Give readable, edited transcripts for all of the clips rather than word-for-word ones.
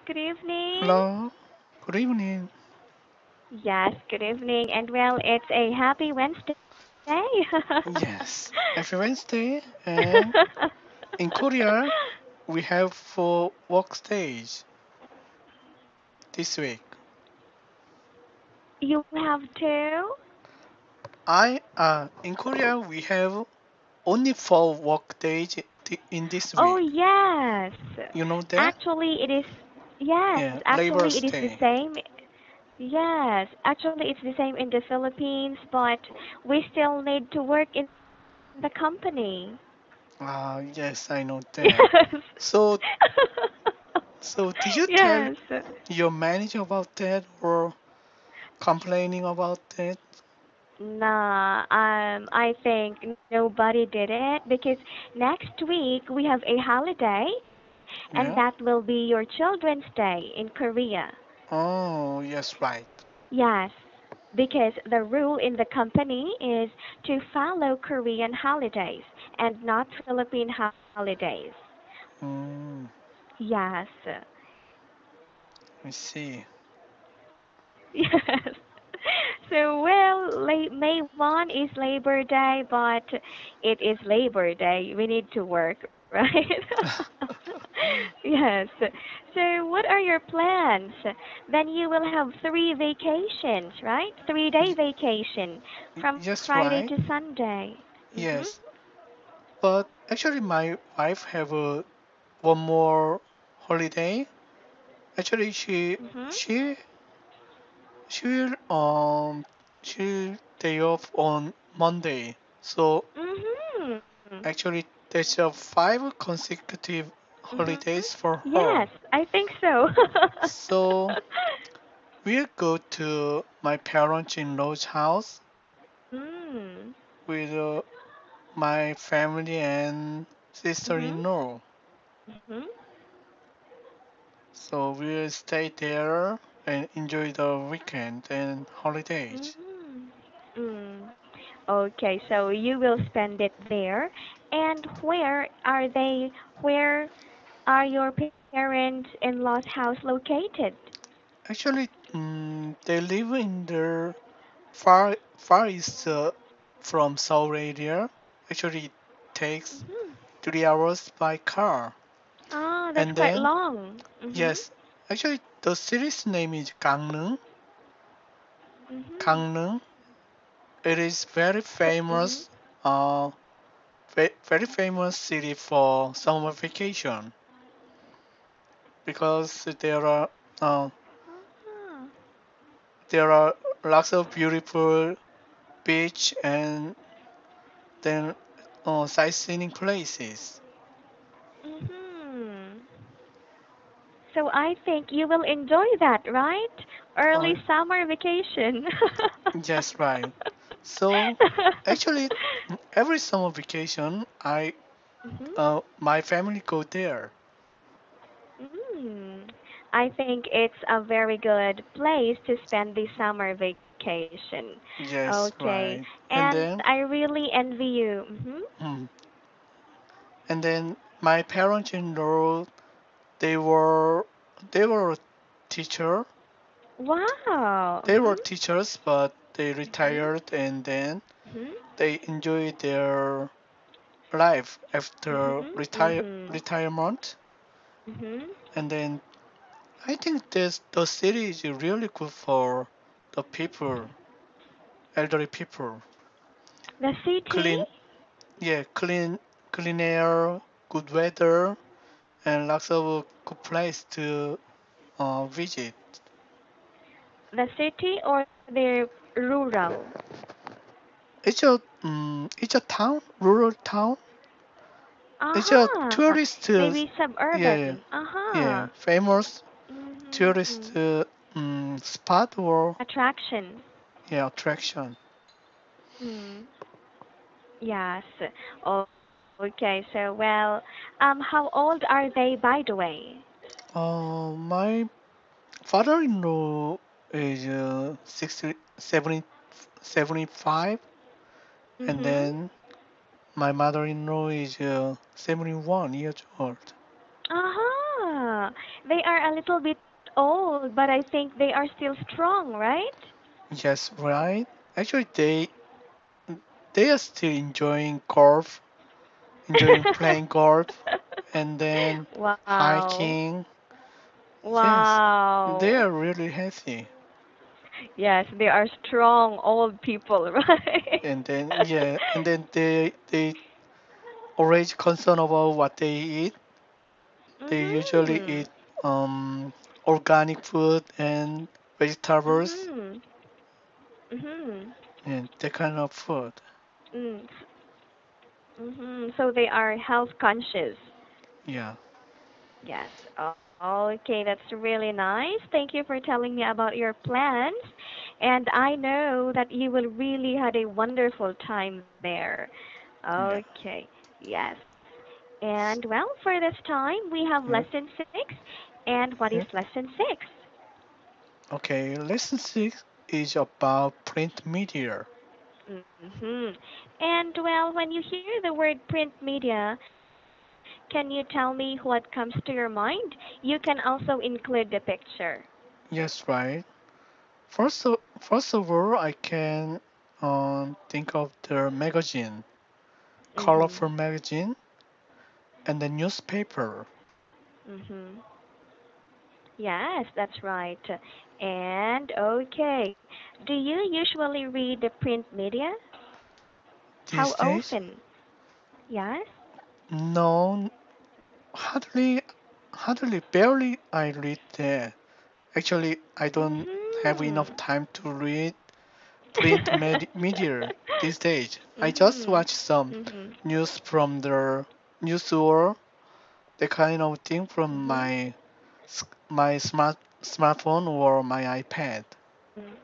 good evening. Hello, good evening. Yes, good evening. And well, it's a happy Wednesday. Yes, happy Wednesday. And in Korea, we have four work days this week. You have two? In Korea we have only four work days in this Oh, week. yes. You know that? Actually, it is, yes, Yeah, Labor actually, it is the Day. same. Yes, actually, it's the same in the Philippines, but we still need to work in the company. Yes, I know that. Yes. So, so did you tell Yes. your manager about that or complaining about that? Nah, I think nobody did it because next week we have a holiday, and Yeah. that will be your Children's Day in Korea. Oh, yes, right. Yes, because the rule in the company is to follow Korean holidays and not Philippine holidays. Mm, Yes. I see. Yes. So, well, May 1 is Labor Day, but it is Labor Day. We need to work, right? Yes. So, what are your plans? Then you will have three vacations, right? 3 day Y- vacation from Yes, Friday right. to Sunday. Mhm. Yes, but actually, my wife have one more holiday. Actually, Mhm. she she will she day off on Monday. So Mhm. actually, that's five consecutive Mhm. holidays for her. Yes, I think so. So we'll go to my parents-in-law's house Mm. with my family and Mhm. sister-in-law. Mhm. So we'll stay there and enjoy the weekend and holidays. Mhm. Mm. Okay, so you will spend it there. And where are your parents-in-law's house located? Actually, they live in the far east from Seoul area. Actually, it takes Mhm. 3 hours by car. Ah, that's And quite then, long. Mhm. yes, actually, the city's name is Gangneung. Mhm. Gangneung. It is very Mhm. famous, very famous city for summer vacation because uh, Ah. there are lots of beautiful beach and then sightseeing places. Mhm. So I think you will enjoy that, right? Uh, Early summer vacation. yes, right. So actually, every summer vacation, Mhm. my family go there. Mm. I think it's a very good place to spend the summer vacation. Yes, Okay. right. And And then, I really envy you. Mhm. mm, and then my parents-in-law, they were they were a teacher. Wow. They were Mhm. teachers, but they Mhm. retired, and then Mhm. they enjoyed their life after Mhm. Mhm. retirement. Mhm. And then I think this the city is really good for the people, elderly people. The city? Clean, yeah, clean air, good weather, and lots of good place to visit. The city or the rural? It's a town, rural town. It's a Aha. tourist, Maybe yeah, yeah, suburban. yeah, Aha. famous tourist Mhm. spot or Attraction. yeah attraction. Hmm. Yes. Okay. So, well, how old are they, by the way? My father-in-law is 75, and Mhm. then my mother-in-law is 71 years old. Ah, they are a little bit old, but I think they are still strong, right? Yes, right. Actually, they are still enjoying golf, enjoying playing golf, and then Wow. hiking. Yes, they Wow. are really healthy. Yes, they are strong old people, right? And then they always concerned about what they eat. They usually Mhm. eat um organic food and vegetables Mhm. Mhm. and that kind of food. Mm. So they are health conscious. Yeah, Yes. Okay, that's really nice. Thank you for telling me about your plans. And I know that you will really had a wonderful time there. yeah. Okay. Yes. And well, for this time, we have Yeah. lesson 6. And what is Yeah. lesson 6? Okay, lesson 6 is about print media. Mm-hmm. And well, when you hear the word print media, can you tell me what comes to your mind? You can also include the picture. Yes, right. First of all, I can think of the magazine, colorful Mhm. magazine, and the newspaper. Mhm. Yes, that's right. And okay, do you usually read the print media? These How days, often? Yes. no, hardly, barely I read that. Actually, I don't have Mhm. enough time to read media these days. I just mhm. watch some Mhm. news from the news or the kind of thing from Mhm. my smartphone or my iPad. Mhm.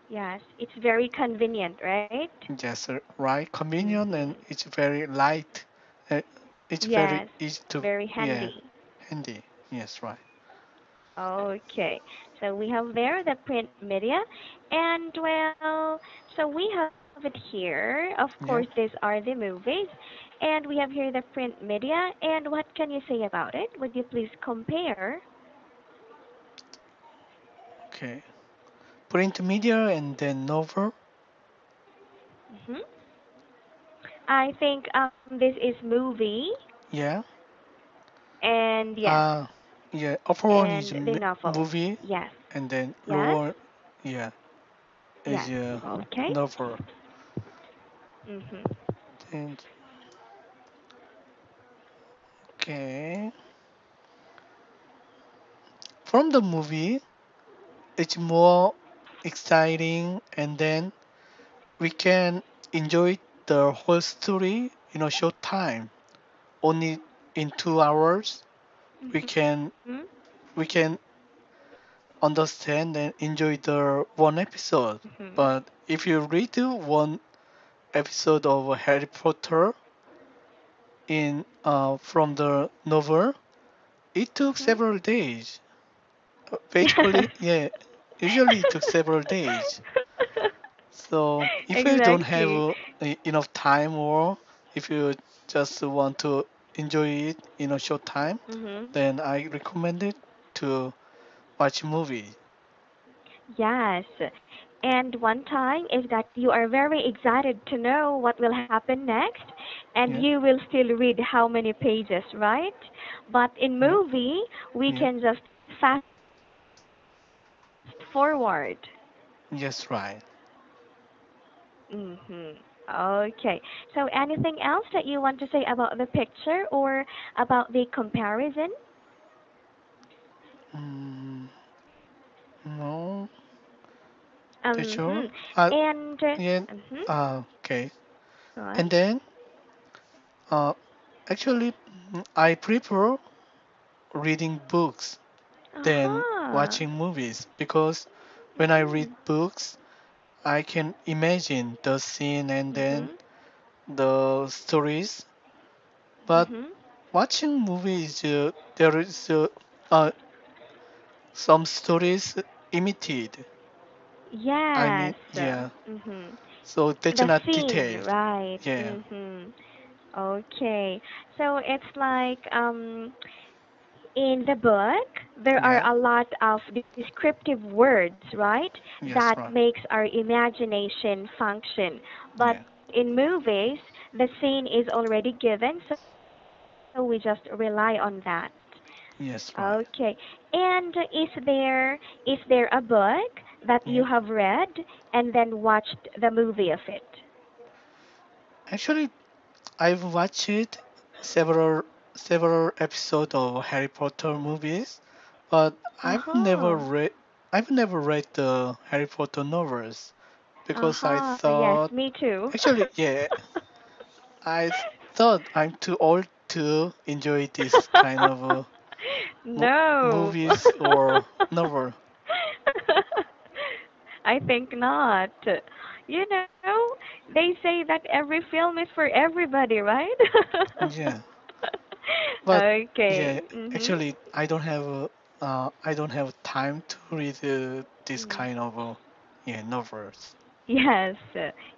Yes, it's very convenient, right? Yes, right. Convenient and Mhm. it's very light. Uh, it's very Yes, easy to very yeah handy. handy. Yes, right. Okay, so we have there the print media, and well, so we have it here. Of course, these Yeah. are the movies, and we have here the print media. And what can you say about it? Would you please compare? Okay. Print media and then novel. hmm I think this is movie, Yeah. and yeah, Uh yeah. Upper one and is the novel. movie Yes, and then yes, lower yeah is yes. Okay. novel. Mhm. And okay. From the movie, it's more exciting and then we can enjoy the whole story in a short time. Only in 2 hours we can Mhm. we can understand and enjoy the one episode. Mhm. But if you read one episode of Harry Potter in from the novel, it took Mhm. several days. Basically, yeah, usually it took several days. So if you don't have Exactly. enough time or if you just want to enjoy it in a short time, Mhm. then I recommend it to watch movie. Yes. And one time is that you are very excited to know what will happen next, and Yeah, you will still read how many pages, right? But in yeah, movie, we yeah. can just fast forward. Yes, right. Mhm. Okay. So anything else that you want to say about the picture or about the comparison? Mm, no, Mhm. picture. And Yeah. mhm. Okay. Go on. And then, uh, actually, I prefer reading books than Uh-huh. watching movies because when I read Mhm. books, I can imagine the scene and then Mhm. the stories. But Mhm. watching movies, there is uh, some stories imitated. I mean, Yes. yeah. Mhm. So that's The not scene, detailed. right? Yeah. Mhm. Okay. So it's like in the book, there are Yeah. a lot of descriptive words, right? Yes, That right. makes our imagination function. But Yeah. in movies, the scene is already given, so we just rely on that. Yes, right. Okay. And is there a book that Yeah. you have read and then watched the movie of it? Actually, I've watched several several episodes of Harry Potter movies, but Uh-huh. I've never read the Harry Potter novels because I Uh-huh. Yes, thought me too. actually yeah, I thought I'm too old to enjoy this kind of No. movies or novel. I think not. You know, they say that every film is for everybody, right? Yeah, but yeah, Okay. Mhm. actually I don't have time to read this Mm. kind of yeah novels. Yes.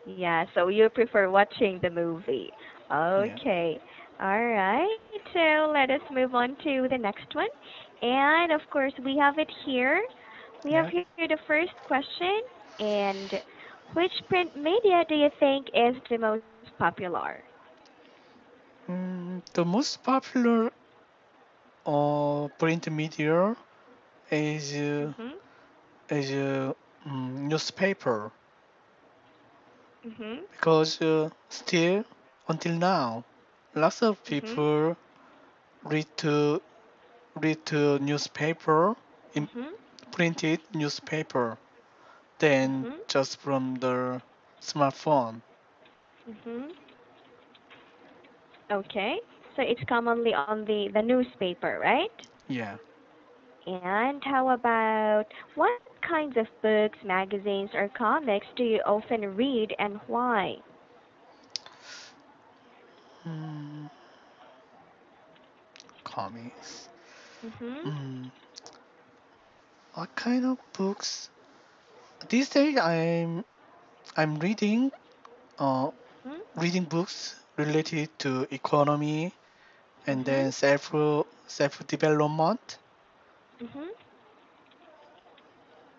Yeah, so you prefer watching the movie. Yeah, Okay. All right. So let us move on to the next one. And of course, we have it here. We have yeah. here the first question. And which print media do you think is the most popular? The most popular print media is uh, Mhm. is newspaper Mhm. because still until now lots of Mhm. people read to newspaper in Mhm. printed newspaper than Mhm. just from the smartphone. Mhm. Okay. So it's commonly on the newspaper, right? Yeah. And how about what kinds of books, magazines, or comics do you often read and why? Mm, comics. Mhm. Mm, what kind of books? These days I'm uh Mhm. reading books related to economy and Mhm. then self development. Mhm.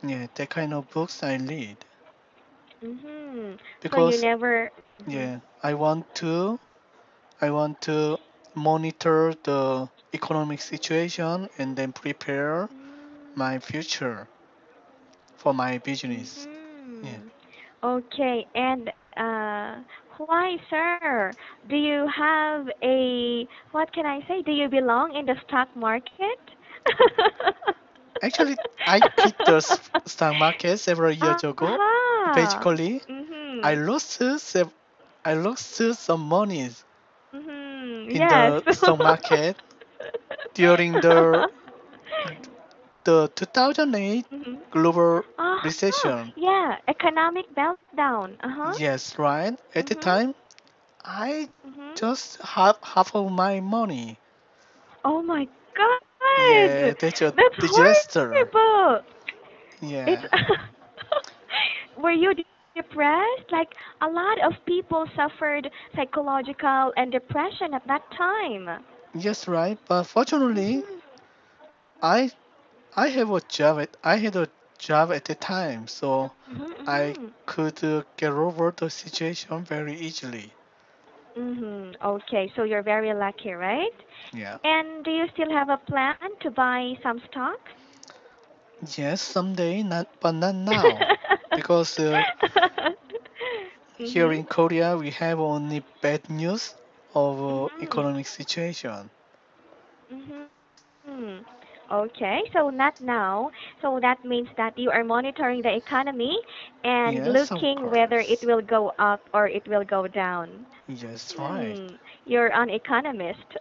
Yeah, that kind of books I read Mhm. So you because never. Mhm. yeah, I want to monitor the economic situation and then prepare my future for my business. Yeah. Mhm. Okay, and why, sir? Do you have a, what can I say? Do you belong in the stock market? Actually, I quit the stock market several years ago. Aha. Basically, I Mhm. lost I lost some money Mhm. in Yes. the stock market during the 2008 Mhm. global Aha. recession. Yeah, economic meltdown. Uh-huh. Yes, right. At the Mhm. time, I Mhm. just had half of my money. Oh my God. Yeah, that's a That's disaster. horrible. It's Yeah. were you depressed? Like a lot of people suffered psychological and depression at that time. Yes, right. But fortunately, Mhm. I I had a job at the time, so Mhm. I Mhm. could get over the situation very easily. Mhm. Okay, so you're very lucky, right? Yeah. And do you still have a plan to buy some stocks? Yes, someday, not but not now, because here Mhm. in Korea we have only bad news of Mhm. economic situation. Mhm. Okay, so not now. So that means that you are monitoring the economy and Yes, of looking whether it course. will go up or it will go down. Yes, right. Hmm. You're an economist.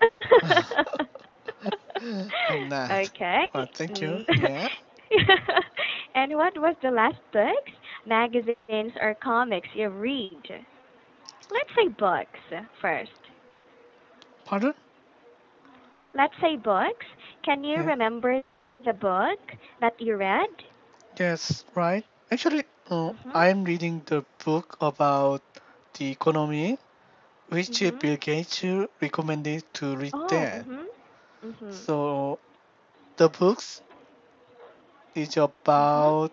I'm not. Okay. Well, thank you. Mm. Yeah. And what was the last books, magazines, or comics you read? Let's say books first. Pardon? Let's say books. Can you Yeah. remember the book that you read? Yes, right. Actually, Mhm. I'm reading the book about the economy, which Mhm. Bill Gates recommended to read Oh. that. Mhm. Mhm. So the books is Mhm. about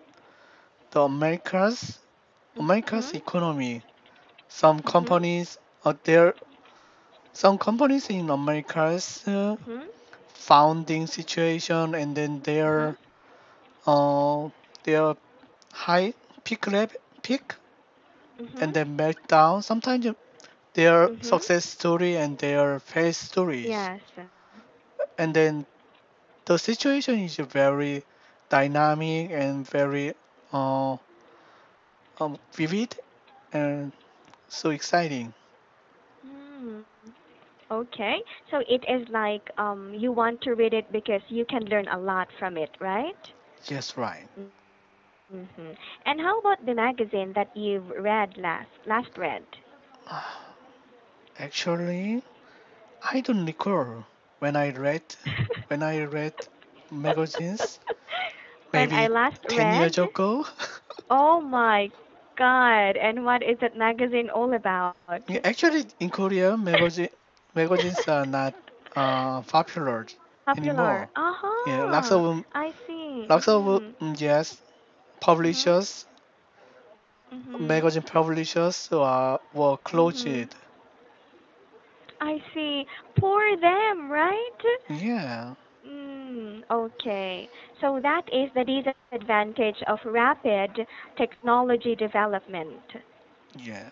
the America's Mhm. economy. Some Mhm. companies there some companies in America's Mhm. founding situation, and then Mhm. uh their high peak Mhm. and then meltdown. Sometimes their Mhm. success story and their fail stories. Yes. And then the situation is very dynamic and very uh, vivid and so exciting. Hmm. Okay. So it is like you want to read it because you can learn a lot from it, right? Yes, right. Mhm. And how about the magazine that you've read last read? Actually, I don't recall when I read when I read magazines When I maybe last 10 read, years ago. oh my God! And what is that magazine all about? Yeah, actually, in Korea, magazines are not popular Popular. anymore. Yeah, Aha! I see. lots of Mhm. yes, Mhm. publishers, Mhm. magazine publishers were Mhm. closed. I see. For them, right? Yeah, Okay. So that is the disadvantage of rapid technology development. yeah.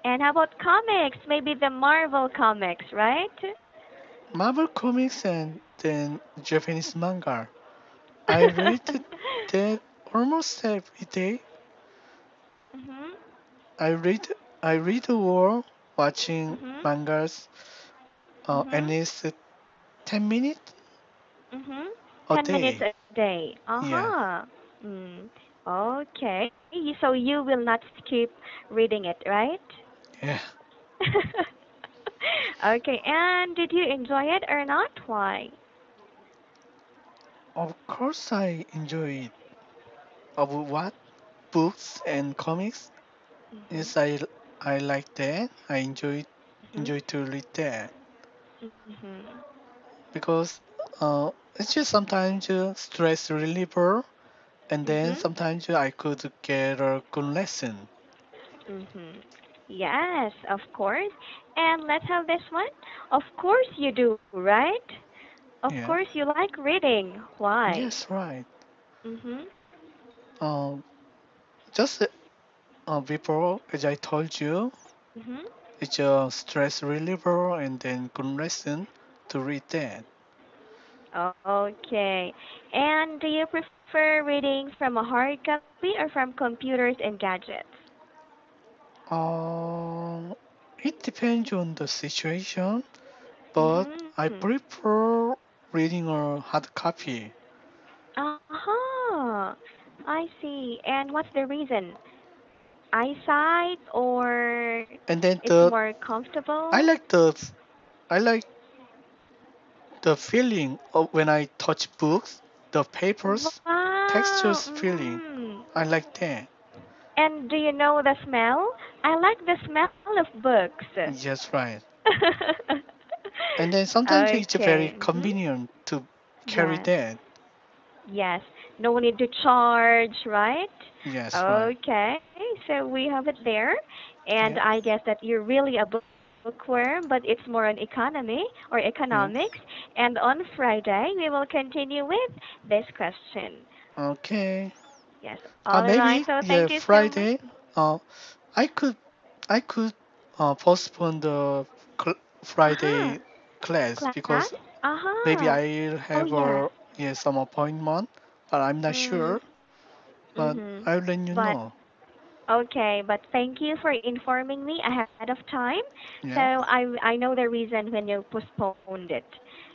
And how about comics? Maybe the Marvel comics, right? Marvel comics and then Japanese manga. I read that almost every day. Mhm. I read I read the world watching Mhm. mangas at Mhm. least 10 minutes Mhm. a 10 minutes day. a day. Yeah, Uh-huh. Mm. Okay. So you will not skip reading it, right? yeah. Okay. And did you enjoy it or not? Why? Of course, I enjoy it. Of what books and comics? Mhm. Yes, I like that. I Mhm. enjoy to read that Mhm. because it's just sometimes stress reliever, and then Mhm. sometimes I could get a good lesson. Mhm. Yes, of course. And let's have this one. Of course you do, right? Of Yeah. course you like reading. Why? Yes, right. Mhm. Um, just before, as I told you, Mhm. it's a stress reliever and then good lesson to read that. Okay. And do you prefer reading from a hard copy or from computers and gadgets? Uh, it depends on the situation, but I Mhm. prefer reading a hard copy. Aha. I see. And what's the reason? Eyesight or And then it's more I comfortable? like I like the feeling of when I touch books, the papers, Wow. textures feeling. I like that. And do you know the smell? I like the smell of books. Yes, right. And then sometimes it's very Okay. convenient to carry Yes. that. Yes. No need to charge, right? Yes, right. Okay. So we have it there. And Yeah, I guess that you're really a bookworm, but it's more on economy or economics. yeah. And on Friday, we will continue with this question. Okay. Yes. All right. Maybe So yeah, thank you so much. Friday. I could I could postpone the Aha. Friday class Class? because maybe Aha. I'll Oh, have yes. a yeah some appointment, but I'm not Mm. sure. But Mhm. I'll let you But know. okay, but thank you for informing me ahead of time. So Yeah. I know the reason when you postponed it.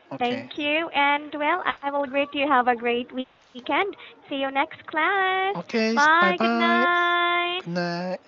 Thank Okay. you, and well, I will greet you. Have a great weekend. See you next class. Okay. Bye. Bye Good bye. night. Good night.